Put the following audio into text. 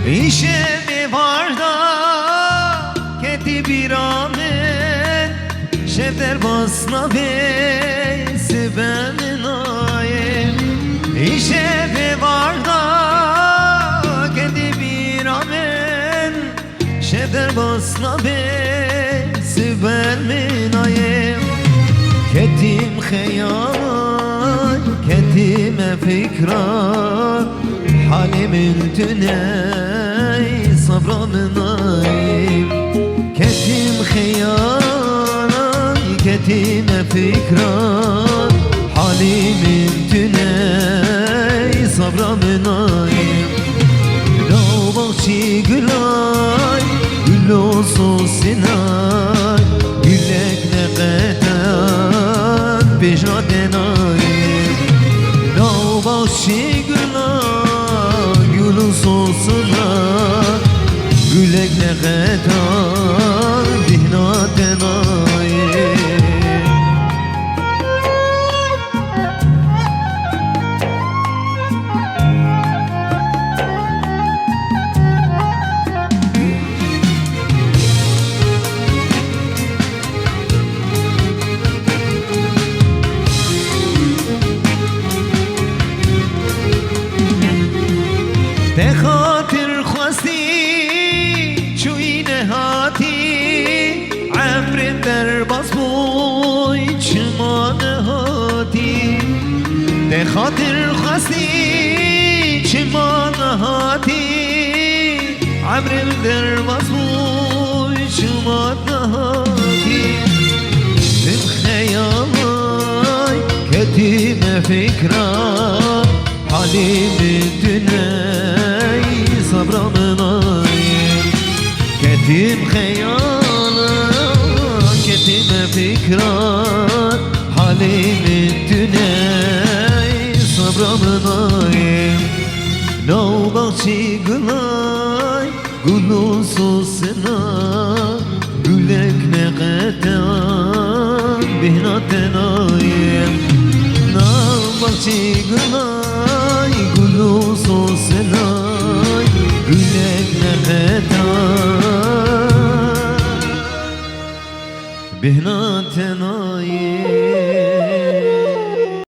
İşe mi var da keti bir amen şefter basna besi benim ayem. İşe mi var da keti bir amen şefter basna besi benim ayem. Ketim hayal, ketime fikra, halimin tüney sabrımın ayım. Ketim hayal, ketime fikra, halimin tüney sabrımın ayım. Dağ bahçe gülay, gül olsun sinay, güllek ne kadar pejraten ayım. Dağ bahçe gülay, gül olsun sinay, güllek ne kadar pejraten ayım. Te khatir khwasti çuine hati amrin der basboy çman hati. Te khatir khwasti çman hati amrin der basboy çman hati. Tüm khayalay ketime fikra halimi tüney sabrımın ayım. Ketim hayala, ketime fikran, halimi tüney sabrımın ayım. Nau bahçe gülay, gülün susuna, gülek ne kadar bihnaten ayım. Nau bahçe gülay, gülün susuna, gülek ne kadar bihnaten ayım.